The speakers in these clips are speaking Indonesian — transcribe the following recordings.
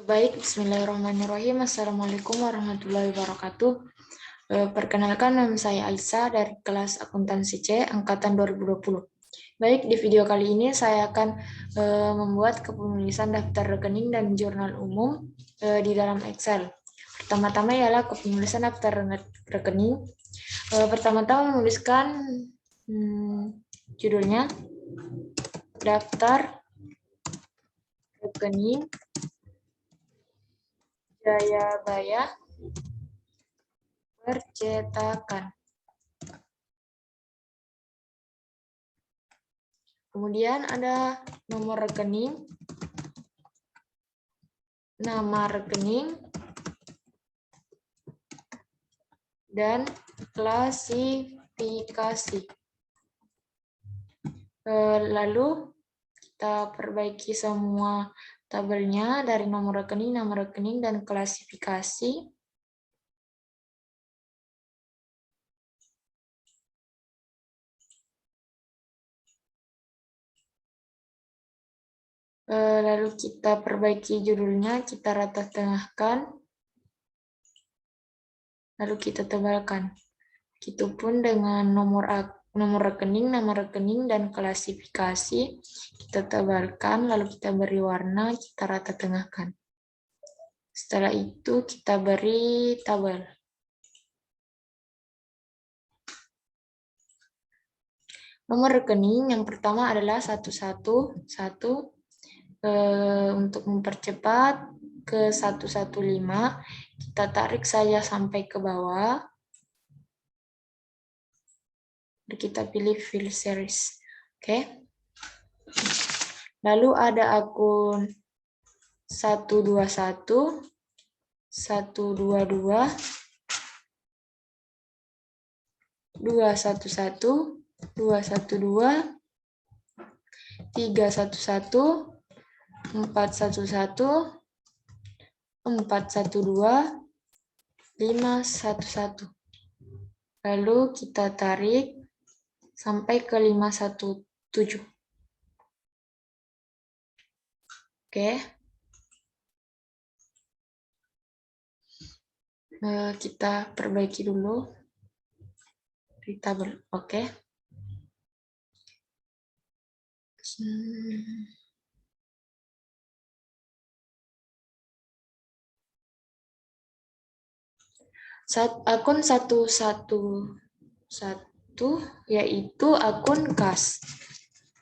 Baik, bismillahirrahmanirrahim. Assalamualaikum warahmatullahi wabarakatuh. Perkenalkan, nama saya Aisyah dari kelas Akuntansi C, Angkatan 2020. Baik, di video kali ini saya akan membuat kepenulisan daftar rekening dan jurnal umum di dalam Excel. Pertama-tama ialah kepenulisan daftar rekening. Pertama-tama menuliskan judulnya, daftar rekening Jayabaya Percetakan. Kemudian ada nomor rekening, nama rekening, dan klasifikasi. Lalu kita perbaiki semua tabelnya dari nomor rekening, nama rekening, dan klasifikasi. Lalu kita perbaiki judulnya, kita rata tengahkan, lalu kita tebalkan. Begitupun dengan nomor rekening, nama rekening, dan klasifikasi, kita tebalkan, lalu kita beri warna, kita rata tengahkan. Setelah itu kita beri tabel. Nomor rekening yang pertama adalah 111, untuk mempercepat ke 115, kita tarik saja sampai ke bawah. Kita pilih fill series. Oke. Lalu ada akun 121, 122, 211, 212, 311, 411, 412, 511. Lalu kita tarik sampai ke 517. Oke. Kita perbaiki dulu di tabel. Oke. Akun 111 yaitu akun kas.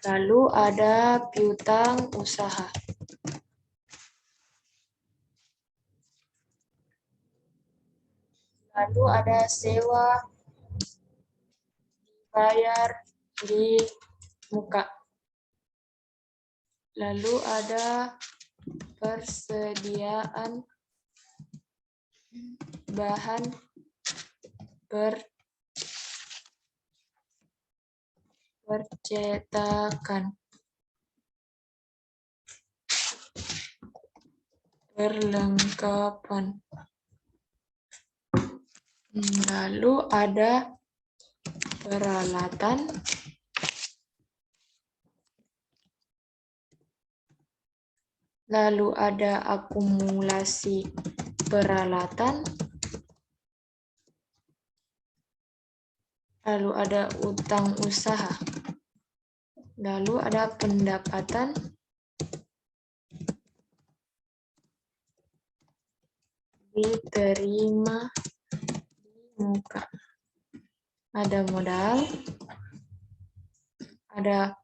Lalu ada piutang usaha. Lalu ada sewa dibayar di muka. Lalu ada persediaan bahan percetakan. Perlengkapan. Lalu ada peralatan. Lalu ada akumulasi peralatan. Lalu ada utang usaha. Lalu ada pendapatan. Diterima di muka. Ada modal. Ada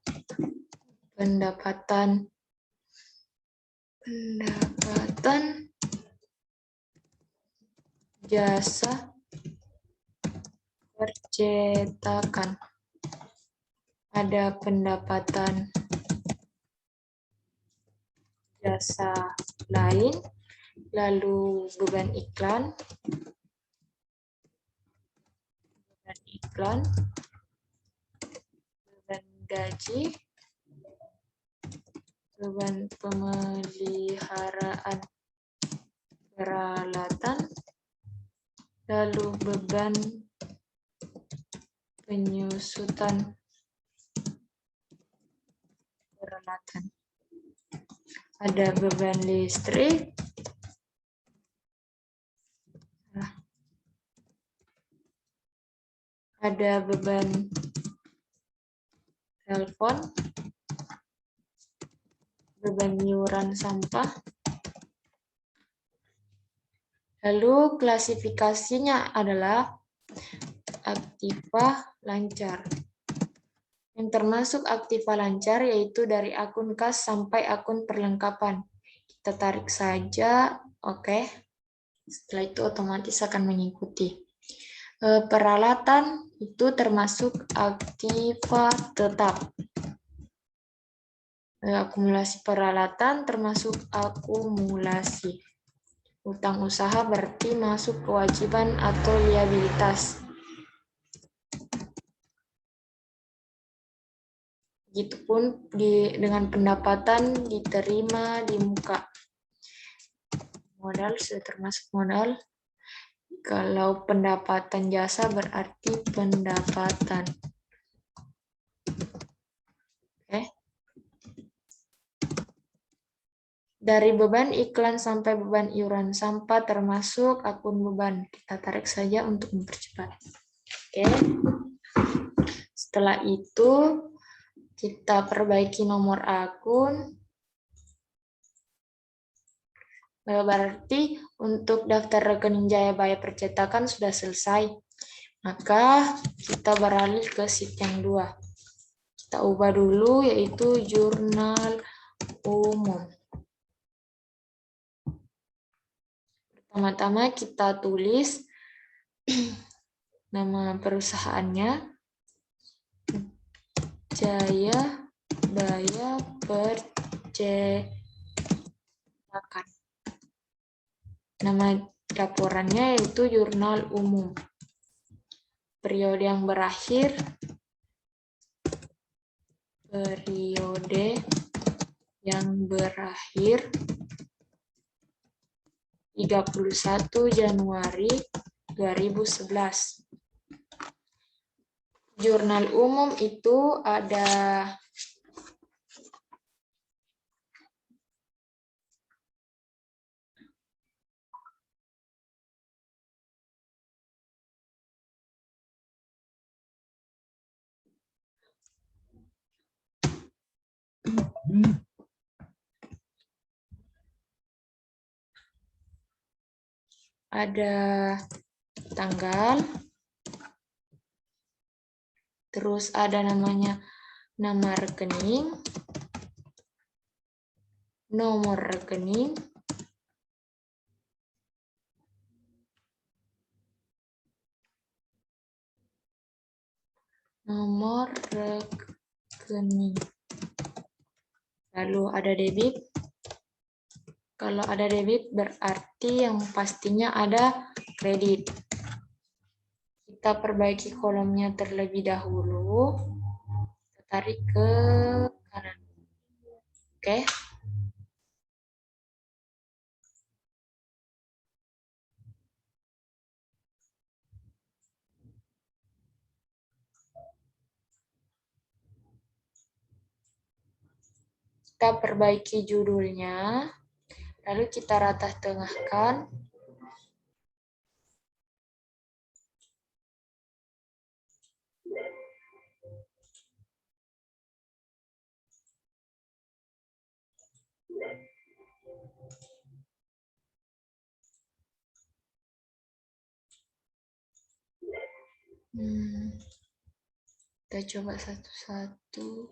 pendapatan jasa percetakan. Ada pendapatan jasa lain, lalu beban iklan, beban gaji, beban pemeliharaan peralatan, lalu beban penyusutan peralatan. Ada beban listrik, ada beban telepon, beban iuran sampah. Lalu klasifikasinya adalah aktiva lancar. Yang termasuk aktiva lancar yaitu dari akun kas sampai akun perlengkapan. Kita tarik saja, oke. Setelah itu otomatis akan mengikuti. Peralatan itu termasuk aktiva tetap. Akumulasi peralatan termasuk akumulasi. Utang usaha berarti masuk kewajiban atau liabilitas. Begitupun dengan pendapatan diterima di muka. Modal sudah termasuk modal. Kalau pendapatan jasa berarti pendapatan. Oke. Dari beban iklan sampai beban iuran sampah termasuk akun beban. Kita tarik saja untuk mempercepat. Oke. Setelah itu kita perbaiki nomor akun. Berarti untuk daftar rekening Jayabaya percetakan sudah selesai. Maka kita beralih ke sheet yang 2. Kita ubah dulu yaitu jurnal umum. Pertama-tama kita tulis nama perusahaannya, Jayabaya Percetakan. Nama laporannya yaitu jurnal umum. Periode yang berakhir, periode yang berakhir 31 Januari 2011. Jurnal umum itu ada tanggal, terus ada namanya nama rekening, nomor rekening, lalu ada debit. Kalau ada debit berarti yang pastinya ada kredit. Kita perbaiki kolomnya terlebih dahulu. Kita tarik ke kanan. Oke. Kita perbaiki judulnya. Lalu kita rata tengahkan. Kita coba satu-satu.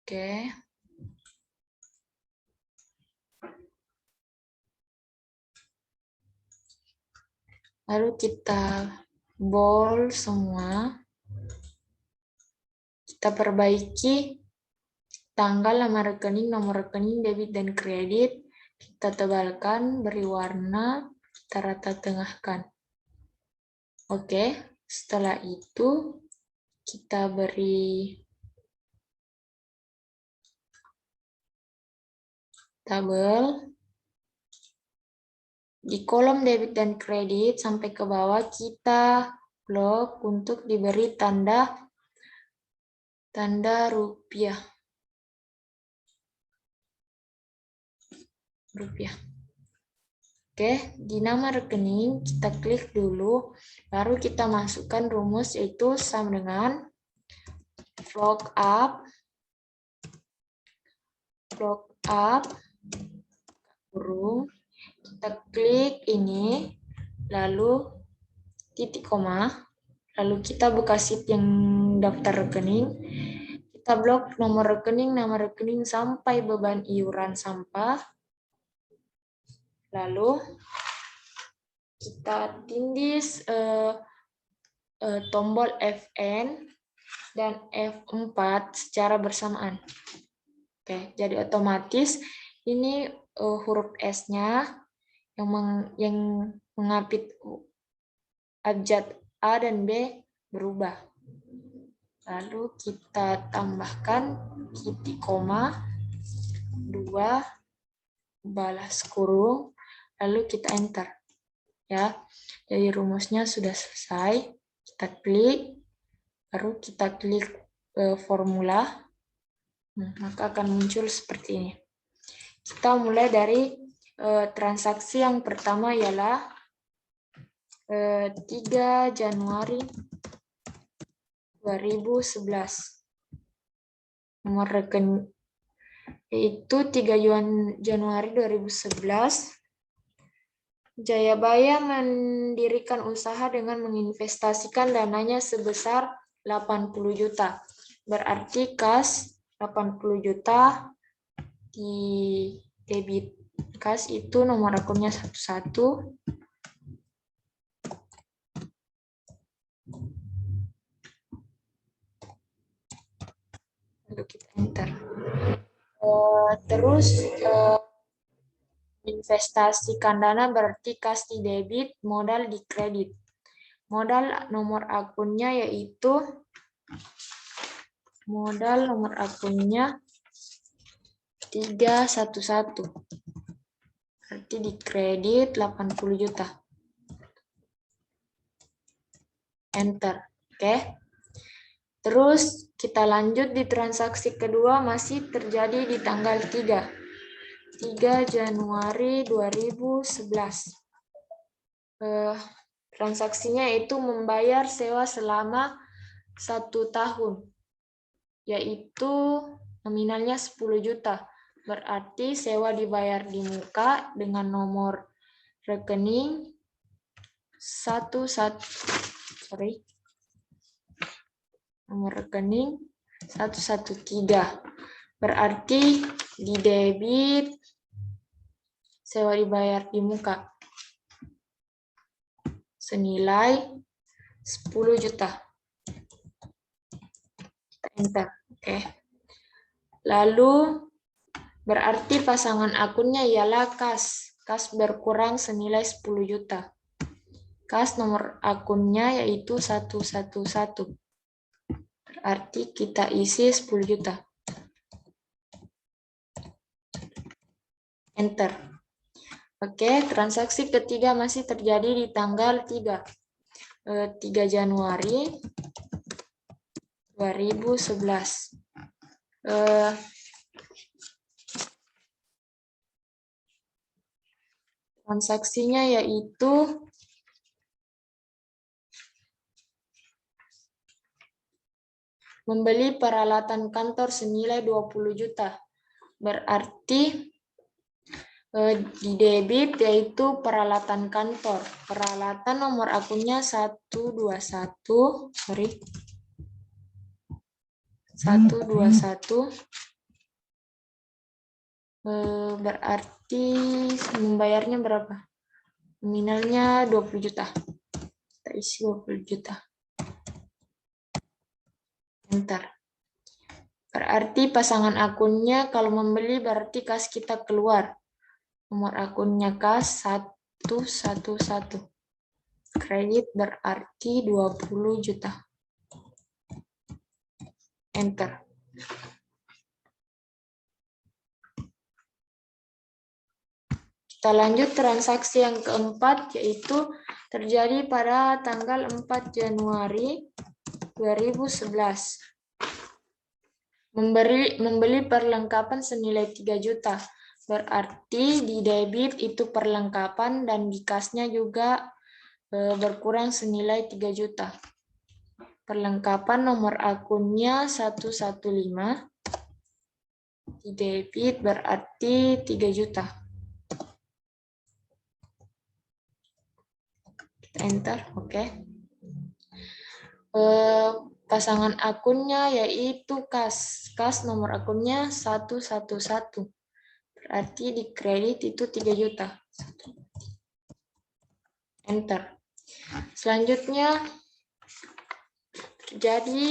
Oke. Lalu kita bold semua. Kita perbaiki tanggal, nama rekening, nomor rekening, debit dan kredit. Kita tebalkan, beri warna, kita rata tengahkan. Oke, setelah itu kita beri tabel. Di kolom debit dan kredit sampai ke bawah kita blok untuk diberi tanda rupiah. Oke, di nama rekening kita klik dulu, baru kita masukkan rumus yaitu sama dengan lookup kurung, kita klik ini, lalu titik koma, lalu kita buka sheet yang daftar rekening, kita blok nomor rekening, nama rekening sampai beban iuran sampah, lalu kita tindis tombol Fn dan F4 secara bersamaan. Oke, jadi otomatis ini huruf S-nya yang mengapit abjad A dan B berubah. Lalu kita tambahkan titik koma, 2, balas kurung, lalu kita enter. Ya, jadi rumusnya sudah selesai. Kita klik, baru kita klik formula, maka akan muncul seperti ini. Kita mulai dari transaksi yang pertama ialah 3 Januari 2011. Nomor rekening itu 3 Januari 2011. Jayabaya mendirikan usaha dengan menginvestasikan dananya sebesar 80 juta. Berarti kas 80 juta di debit. Kas itu nomor akunnya 11. Lalu kita enter. Terus investasikan dana berarti kas di debit, modal di kredit. Modal nomor akunnya yaitu modal nomor akunnya 311. Berarti di kredit 80 juta. Enter. Oke. Terus kita lanjut di transaksi kedua, masih terjadi di tanggal 3 Januari 2011. Transaksinya itu membayar sewa selama 1 tahun, yaitu nominalnya 10 juta. Berarti sewa dibayar di muka dengan nomor rekening 113. Berarti di debit sewa dibayar di muka senilai 10 juta. Kita enter. Oke. Lalu berarti pasangan akunnya ialah kas. Kas berkurang senilai 10 juta. Kas nomor akunnya yaitu 111. Berarti kita isi 10 juta. Enter. Oke, transaksi ketiga masih terjadi di tanggal 3 Januari 2011. Transaksinya yaitu membeli peralatan kantor senilai 20 juta. Berarti di debit yaitu peralatan kantor. Peralatan nomor akunnya 121. Berarti membayarnya berapa? Nominalnya 20 juta. Kita isi 20 juta. Enter. Berarti pasangan akunnya kalau membeli berarti kas kita keluar. Nomor akunnya kas 111. Kredit berarti 20 juta. Enter. Kita lanjut transaksi yang keempat, yaitu terjadi pada tanggal 4 Januari 2011. Membeli perlengkapan senilai 3 juta. Berarti di debit itu perlengkapan dan di kasnya juga berkurang senilai 3 juta. Perlengkapan nomor akunnya 115. Di debit berarti 3 juta. Kita enter, oke. Pasangan akunnya yaitu kas. Kas nomor akunnya 111. Berarti di kredit itu 3 juta. Enter. Selanjutnya terjadi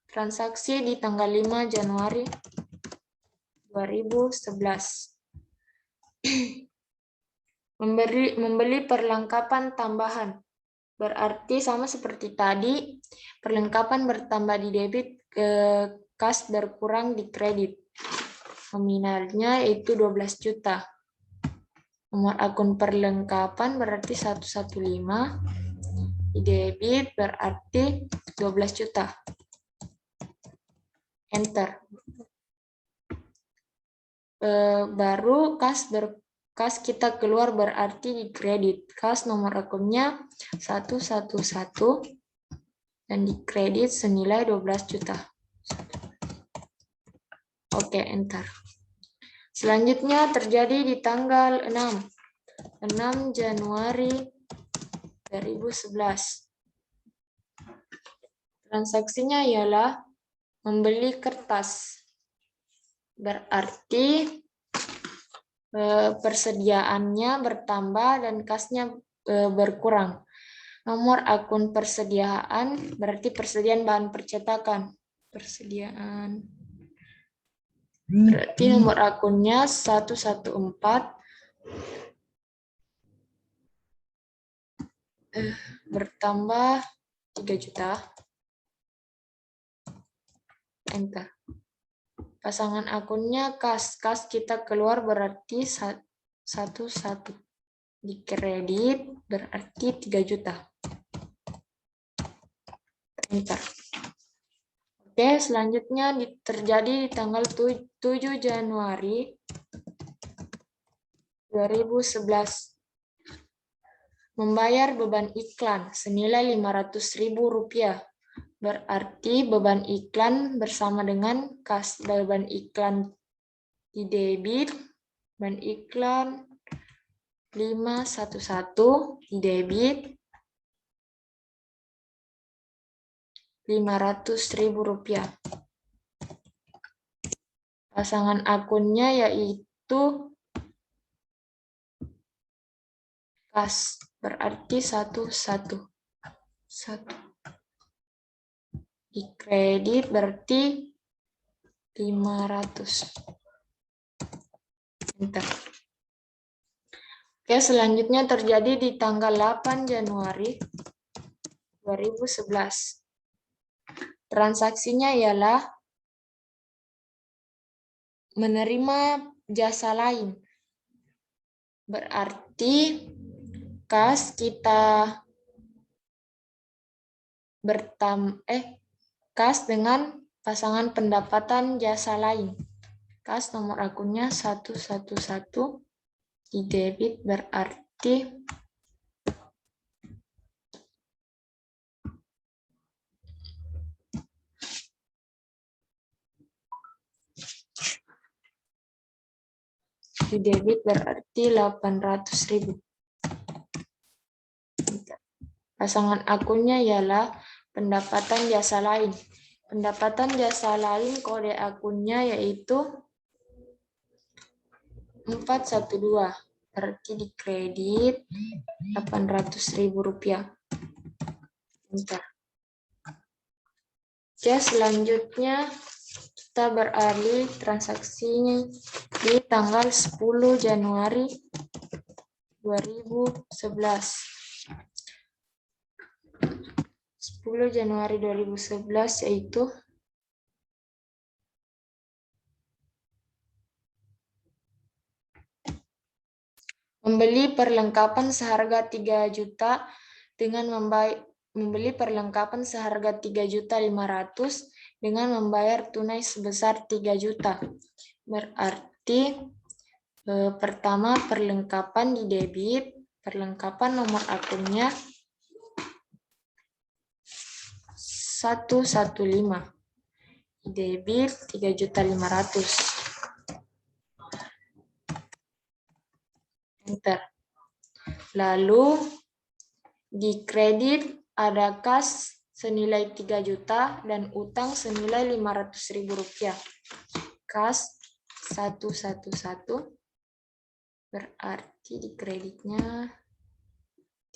transaksi di tanggal 5 Januari 2011. Membeli perlengkapan tambahan. Berarti sama seperti tadi, perlengkapan bertambah di debit, kas berkurang di kredit. Nominalnya itu 12 juta. Nomor akun perlengkapan berarti 115. Di debit berarti 12 juta. Enter. Baru kas kita keluar berarti di kredit. Kas nomor akunnya 111 dan di kredit senilai 12 juta. Oke, enter. Selanjutnya terjadi di tanggal 6 Januari 2011. Transaksinya ialah membeli kertas. Berarti persediaannya bertambah dan kasnya berkurang. Nomor akun persediaan berarti persediaan bahan percetakan. Persediaan. Berarti nomor akunnya 114 bertambah 3 juta. Enter. Pasangan akunnya kas. Kas kita keluar berarti 11. Di kredit berarti 3 juta. Enter. Oke, selanjutnya terjadi di tanggal 7 Januari 2011. Membayar beban iklan senilai Rp500.000. Berarti beban iklan bersama dengan kas. Beban iklan di debit, beban iklan 511 di debit Rp500.000. Pasangan akunnya yaitu kas, berarti 11. Di kredit berarti 500. Enter. Oke, selanjutnya terjadi di tanggal 8 Januari 2011. Transaksinya ialah menerima jasa lain. Berarti kas kita kas dengan pasangan pendapatan jasa lain. Kas nomor akunnya 111 di debit berarti di debit berarti 800.000. Pasangan akunnya ialah pendapatan jasa lain. Pendapatan jasa lain kode akunnya yaitu 412. Berarti di kredit Rp800.000. Bentar. Oke, selanjutnya kita beralih transaksinya di tanggal 10 Januari 2011. 10 Januari 2011 yaitu membeli perlengkapan seharga 3 juta dengan membeli perlengkapan seharga 3.500.000 dengan membayar tunai sebesar 3 juta. Berarti Pertama, perlengkapan di debit, perlengkapan nomor akunnya 115. Di debit 3.500.000. Enter. Lalu di kredit ada kas senilai 3 juta dan utang senilai Rp500.000. Kas 111 berarti di kreditnya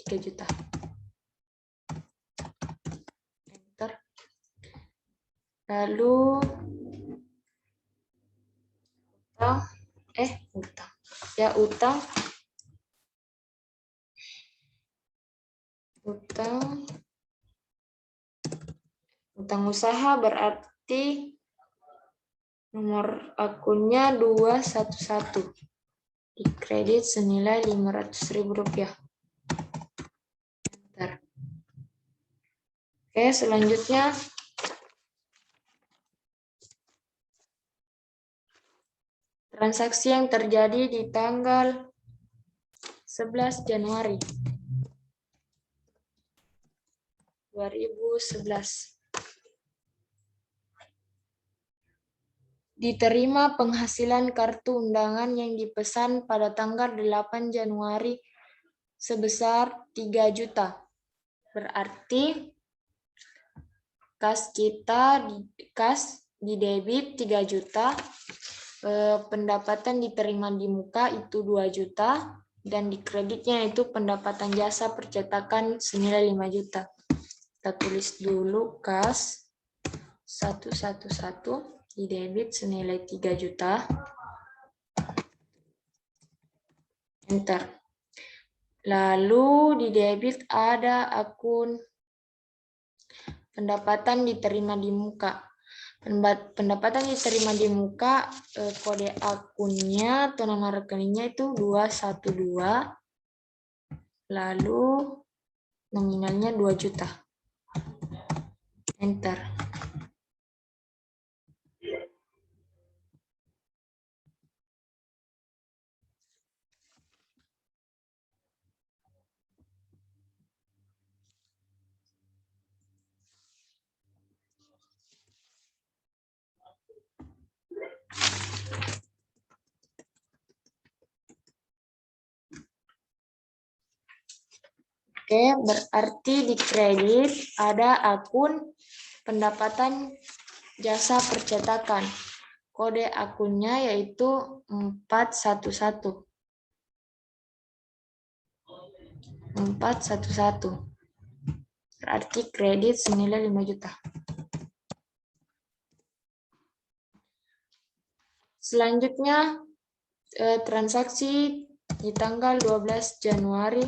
3 juta. Enter. Lalu utang usaha berarti nomor akunnya 211. Di kredit senilai Rp500.000. Enter. Oke, selanjutnya transaksi yang terjadi di tanggal 11 Januari 2011. Diterima penghasilan kartu undangan yang dipesan pada tanggal 8 Januari sebesar 3 juta. Berarti kas di debit 3 juta, pendapatan diterima di muka itu 2 juta, dan di kreditnya itu pendapatan jasa percetakan senilai 5 juta. Kita tulis dulu kas 111 di debit senilai 3 juta. Enter. Lalu di debit ada akun pendapatan diterima di muka. Pendapatan diterima di muka, kode akunnya atau nama rekeningnya itu 212, lalu nominalnya 2 juta. Enter. Oke, berarti di kredit ada akun pendapatan jasa percetakan. Kode akunnya yaitu 411. 411. Berarti kredit senilai 5 juta. Selanjutnya, transaksi di tanggal 12 Januari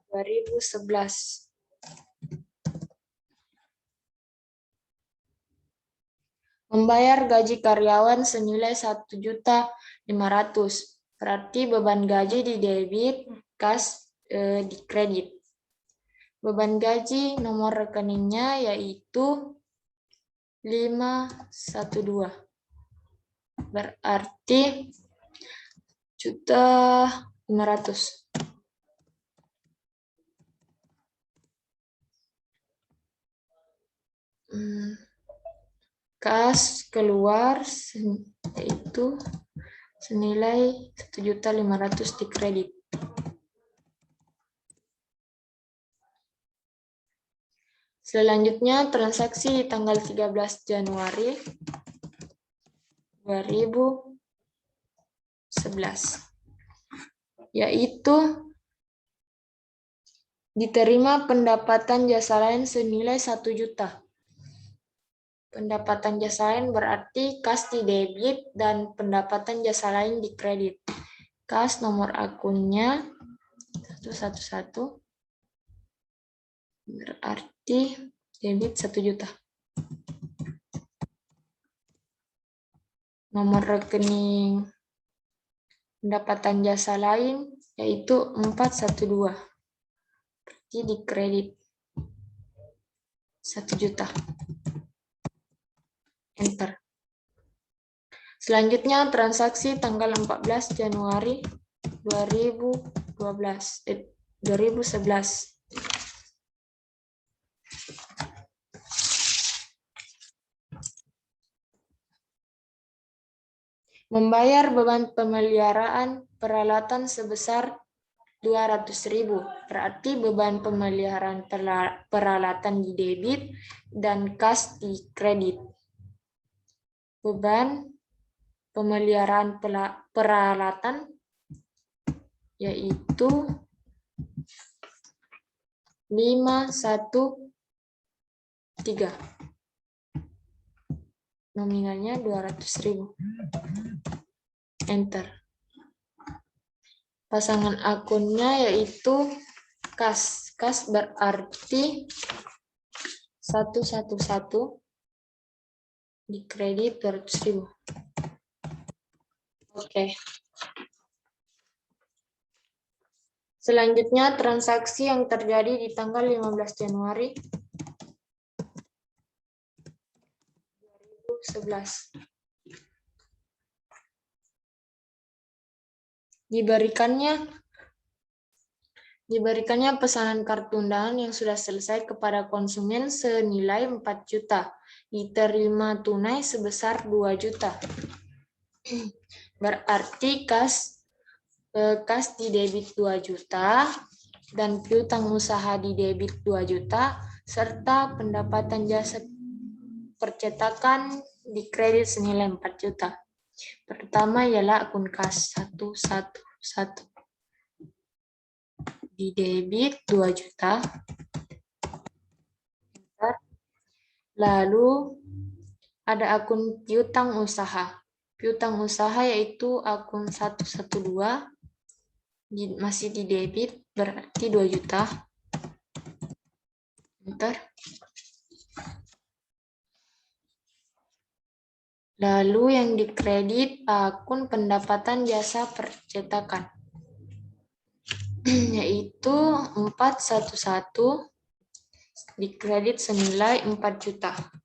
2011. Membayar gaji karyawan senilai 1.500.000. Berarti beban gaji di debit, kas di kredit. Beban gaji nomor rekeningnya yaitu 512. Berarti 1.500.000. Kas keluar yaitu senilai 1.500.000 di kredit. Selanjutnya transaksi di tanggal 13 Januari 2011, yaitu diterima pendapatan jasa lain senilai 1 juta. Pendapatan jasa lain berarti kas di debit dan pendapatan jasa lain di kredit. Kas nomor akunnya 111 berarti debit 1 juta. Nomor rekening pendapatan jasa lain yaitu 412. Berarti di kredit 1 juta. Enter. Selanjutnya transaksi tanggal 14 Januari 2011. Membayar beban pemeliharaan peralatan sebesar 200.000. Berarti beban pemeliharaan peralatan di debit dan kas di kredit. Beban pemeliharaan peralatan yaitu 513. Nominalnya 200.000. Enter. Pasangan akunnya yaitu kas. Kas berarti 111 di kredit 200.000. Oke. Selanjutnya transaksi yang terjadi di tanggal 15 Januari 2011. Diberikannya pesanan kartu undangan yang sudah selesai kepada konsumen senilai 4 juta. Diterima tunai sebesar 2 juta. Berarti kas di debit 2 juta dan piutang usaha di debit 2 juta serta pendapatan jasa percetakan di kredit senilai 4 juta. Pertama ialah akun kas 111 di debit 2 juta. Lalu ada akun piutang usaha. Piutang usaha yaitu akun 112 masih di debit berarti 2 juta. Bentar. Lalu yang dikredit akun pendapatan jasa percetakan yaitu 411 dikredit senilai 4 juta. Bentar.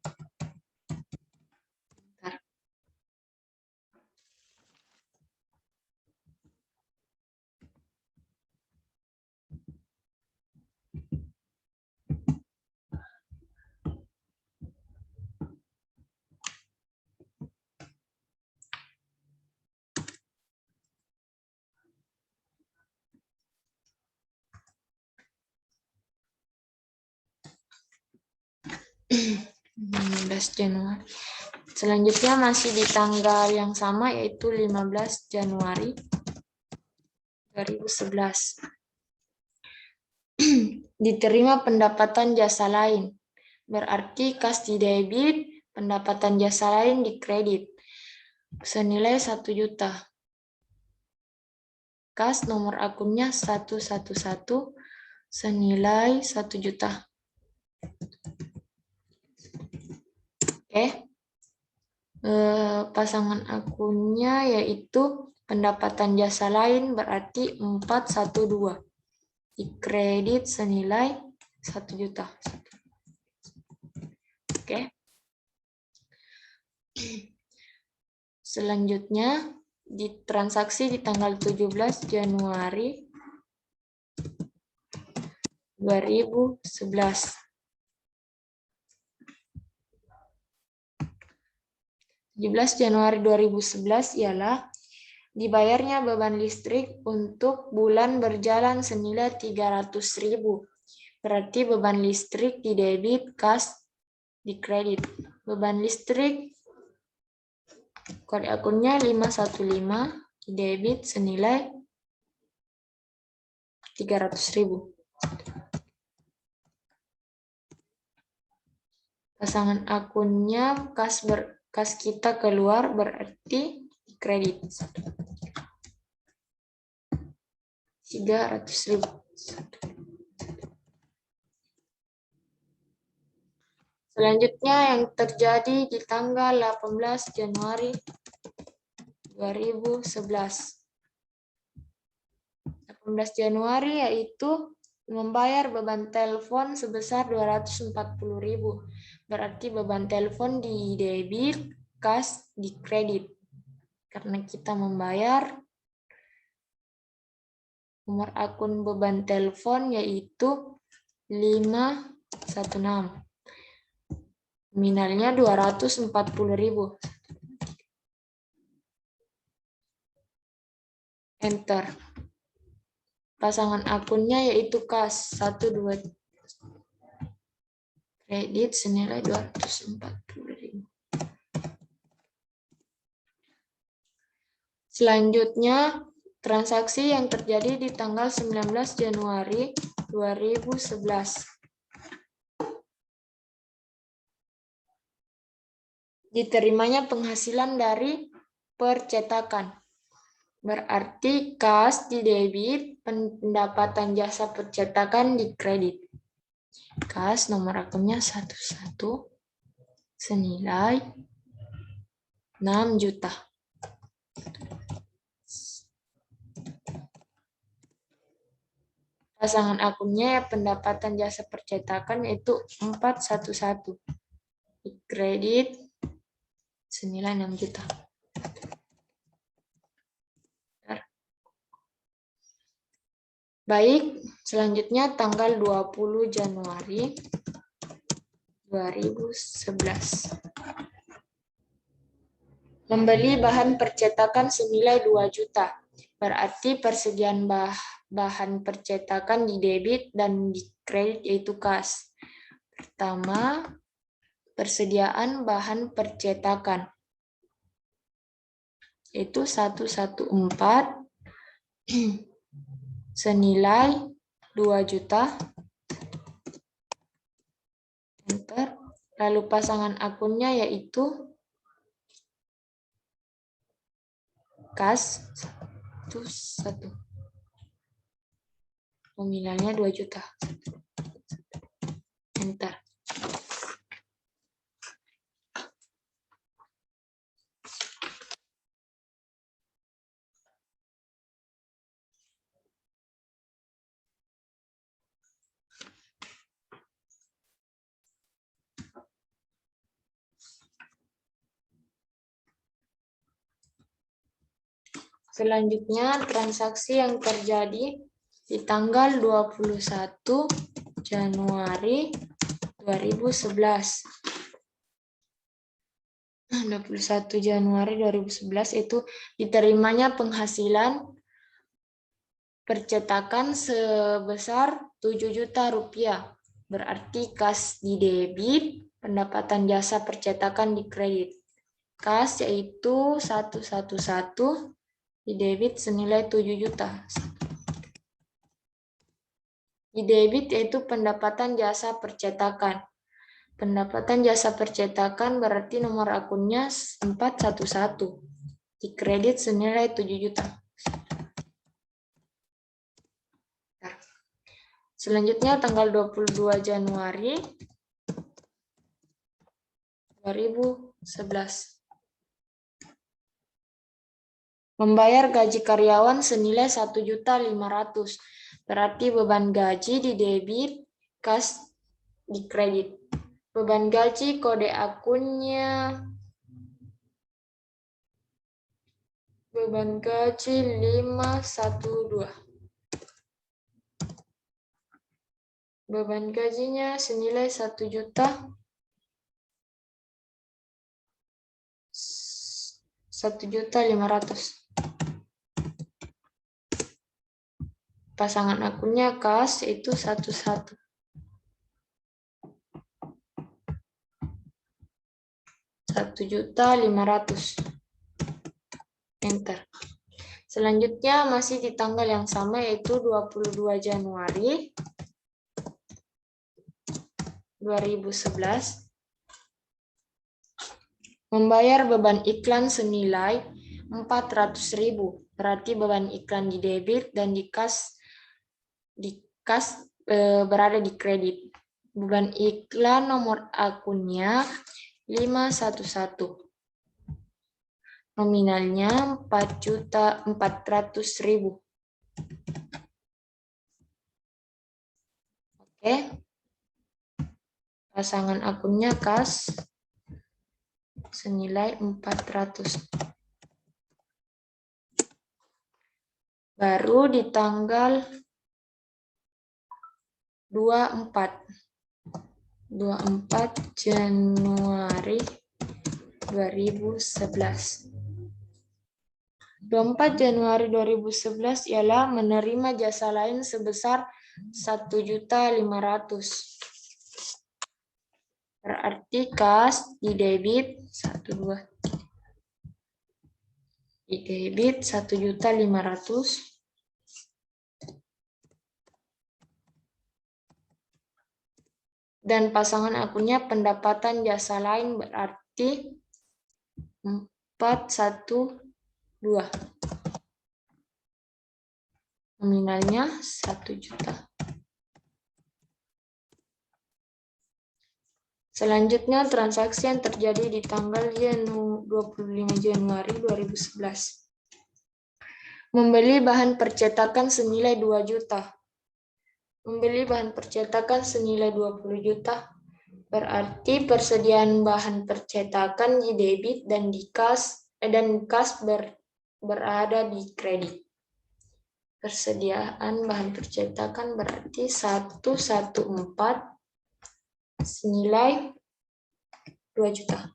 Januari. Selanjutnya masih di tanggal yang sama yaitu 15 Januari 2011. Diterima pendapatan jasa lain. Berarti kas di debit, pendapatan jasa lain di kredit. Senilai 1 juta. Kas nomor akunnya 111 senilai 1 juta. Oke. Pasangan akunnya yaitu pendapatan jasa lain berarti 412. Di kredit senilai 1 juta. Oke. Selanjutnya di transaksi di tanggal 17 Januari 2011. 17 Januari 2011 ialah dibayarnya beban listrik untuk bulan berjalan senilai 300.000. Berarti beban listrik di debit, kas di kredit. Beban listrik kode akunnya 515 di debit senilai 300.000. Pasangan akunnya kas kita keluar berarti kredit 300.000. Selanjutnya yang terjadi di tanggal 18 Januari 2011. 18 Januari yaitu membayar beban telepon sebesar 240.000. Berarti beban telepon di debit, kas di kredit. karena kita membayar. Nomor akun beban telepon yaitu 516. Nominalnya 240.000. Enter. Pasangan akunnya yaitu kas 12. Kredit senilai 240.000. Selanjutnya, transaksi yang terjadi di tanggal 19 Januari 2011. Diterimanya penghasilan dari percetakan. Berarti kas di debit, pendapatan jasa percetakan di kredit. Kas nomor akunnya 11 senilai 6 juta. Pasangan akunnya pendapatan jasa percetakan itu 411. Di kredit senilai 6 juta. Baik, selanjutnya tanggal 20 Januari 2011. Membeli bahan percetakan senilai 2 juta. Berarti persediaan bahan percetakan di debit dan di kredit yaitu kas. Pertama, persediaan bahan percetakan. Itu 114 senilai 2 juta. Enter. Lalu pasangan akunnya yaitu kas 1. Nominalnya 2 juta. Enter. Selanjutnya, transaksi yang terjadi di tanggal 21 Januari 2011. 21 Januari 2011 itu diterimanya penghasilan percetakan sebesar 7 juta rupiah. Berarti kas di debit, pendapatan jasa percetakan di kredit. Kas yaitu 111, di debit senilai 7 juta. Di debit yaitu pendapatan jasa percetakan. Pendapatan jasa percetakan berarti nomor akunnya 411. Di kredit senilai 7 juta. Selanjutnya tanggal 22 Januari 2011. Membayar gaji karyawan senilai 1.500.000. Berarti beban gaji di debit, kas di kredit. Beban gaji kode akunnya beban gaji 512. Beban gajinya senilai 1.500.000. Pasangan akunnya kas itu 11. 1.500.000. Enter. Selanjutnya masih di tanggal yang sama yaitu 22 Januari 2011. Membayar beban iklan senilai 400.000. Berarti beban iklan di debit dan di kas berada di kredit. Beban iklan nomor akunnya 511. Nominalnya 4.400.000. Oke. Pasangan akunnya kas senilai 400. baru di tanggal 24 Januari 2011. 24 Januari 2011 ialah menerima jasa lain sebesar 1.500.000. Berarti kas di debit 1.500.000. Dan pasangan akunnya pendapatan jasa lain berarti 412. Nominalnya 1 juta. Selanjutnya transaksi yang terjadi di tanggal 25 Januari 2011. Membeli bahan percetakan senilai 2 juta. Membeli bahan percetakan senilai 20 juta. Berarti persediaan bahan percetakan di debit dan di kas berada di kredit. Persediaan bahan percetakan berarti 114 senilai 2 juta.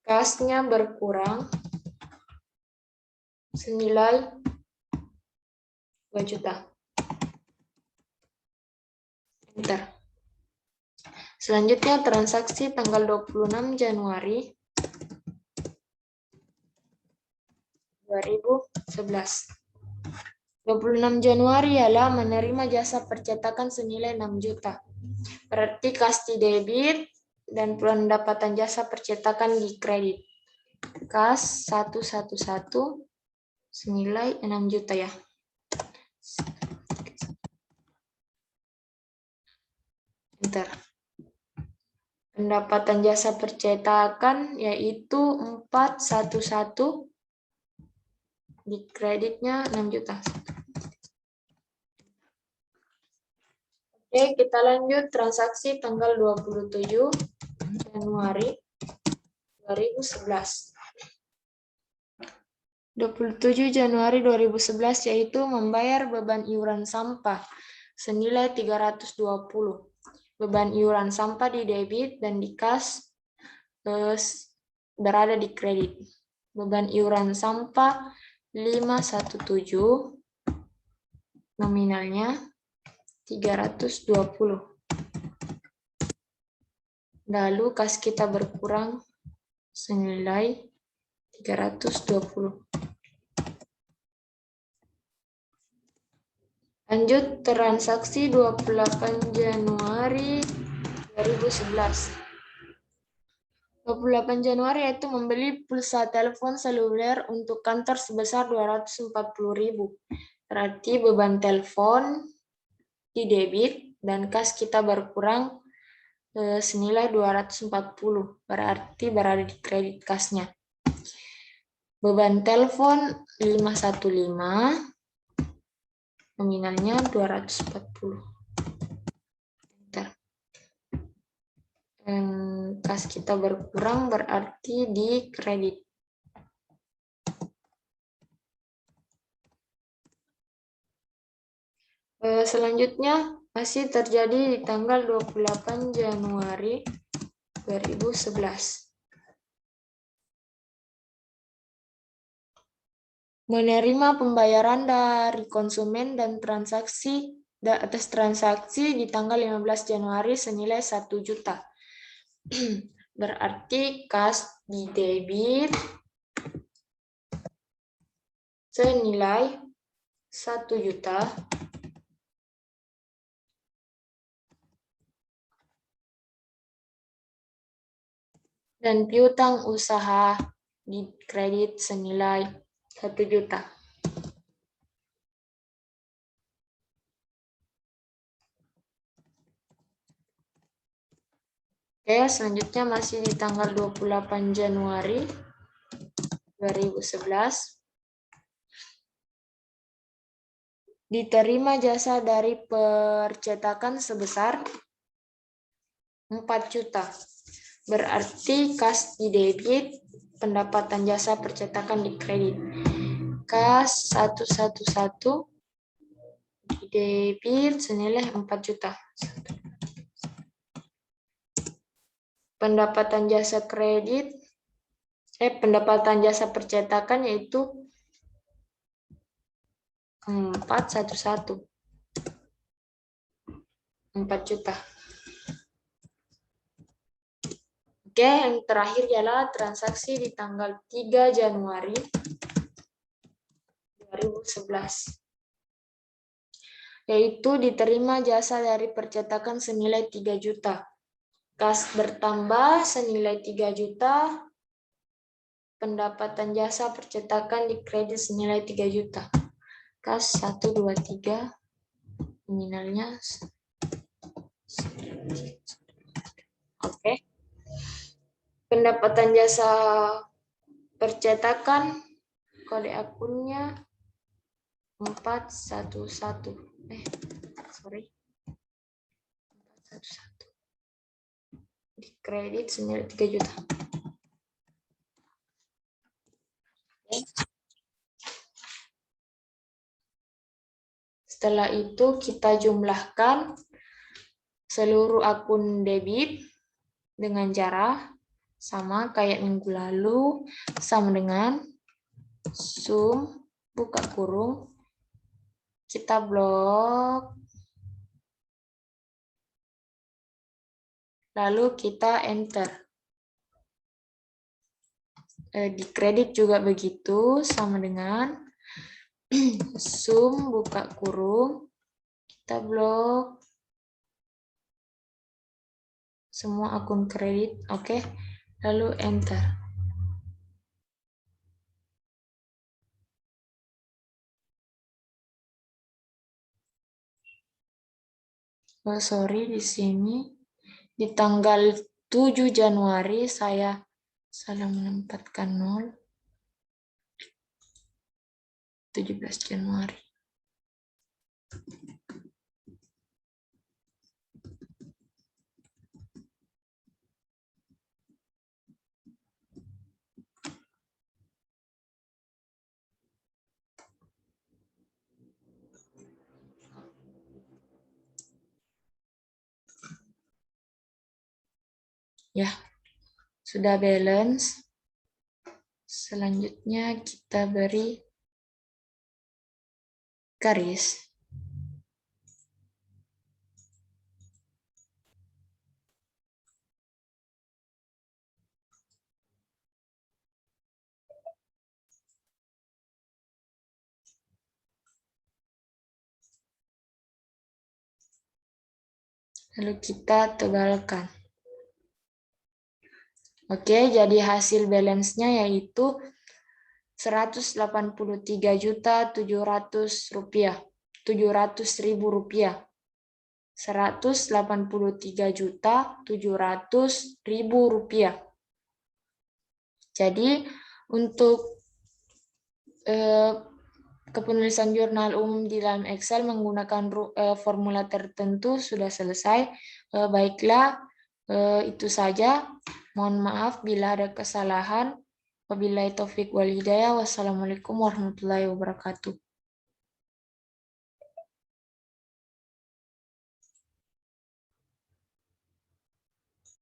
Kasnya berkurang senilai 2 juta. Enter. Selanjutnya transaksi tanggal 26 Januari 2011. 26 Januari ialah menerima jasa percetakan senilai 6 juta. Berarti kas di debit dan pendapatan jasa percetakan di kredit. Kas 111 senilai 6 juta ya. Enter. Pendapatan jasa percetakan yaitu 411, di kreditnya 6 juta. Oke, kita lanjut transaksi tanggal 27 Januari 2011. 27 Januari 2011 yaitu membayar beban iuran sampah senilai 320. Beban iuran sampah di debit dan di kas berada di kredit. Beban iuran sampah 517, nominalnya 320. Lalu kas kita berkurang senilai 320. Lanjut transaksi 28 Januari 2011. 28 Januari yaitu membeli pulsa telepon seluler untuk kantor sebesar 240.000. Berarti beban telepon di debit dan kas kita berkurang senilai 240. Berarti berada di kredit kasnya. Beban telepon 515. Nominalnya 240. Bentar. Kas kita berkurang berarti di kredit. Selanjutnya masih terjadi di tanggal 28 Januari 2011. Menerima pembayaran dari konsumen dan transaksi atas transaksi di tanggal 15 Januari senilai 1 juta. Berarti kas di debit senilai 1 juta. Dan piutang usaha di kredit senilai 1 juta. Oke, selanjutnya masih di tanggal 28 Januari 2011. Diterima jasa dari percetakan sebesar 4 juta. Berarti kas di debit pendapatan jasa percetakan di kredit. Kas 111 di debit senilai 4 juta. Pendapatan jasa kredit, pendapatan jasa percetakan yaitu 411. 4 juta. Oke, yang terakhir adalah transaksi di tanggal 3 Januari 2011. Yaitu diterima jasa dari percetakan senilai 3 juta. Kas bertambah senilai 3 juta. Pendapatan jasa percetakan di kredit senilai 3 juta. Kas 1, 2, 3. Nominalnya. Oke. Pendapatan jasa percetakan, kode akunnya 411. 411. Di kredit senilai 3 juta. Oke. Setelah itu kita jumlahkan seluruh akun debit dengan cara sama kayak minggu lalu, sama dengan sum buka kurung, kita blok, lalu kita enter. Di kredit juga begitu, sama dengan sum buka kurung, kita blok semua akun kredit, oke, lalu enter. Oh, sorry, di sini di tanggal 7 Januari saya salah menempatkan 0. 17 Januari. Ya, sudah balance. Selanjutnya kita beri garis. Lalu kita tebalkan. Oke, jadi hasil balance-nya yaitu 183.700.000 rupiah. 700.000 rupiah. 183.700.000 rupiah. Jadi untuk kepenulisan jurnal umum di dalam Excel menggunakan formula tertentu sudah selesai. Baiklah, itu saja. Mohon maaf bila ada kesalahan. Wabillahi taufik wal hidayah. Wassalamualaikum warahmatullahi wabarakatuh.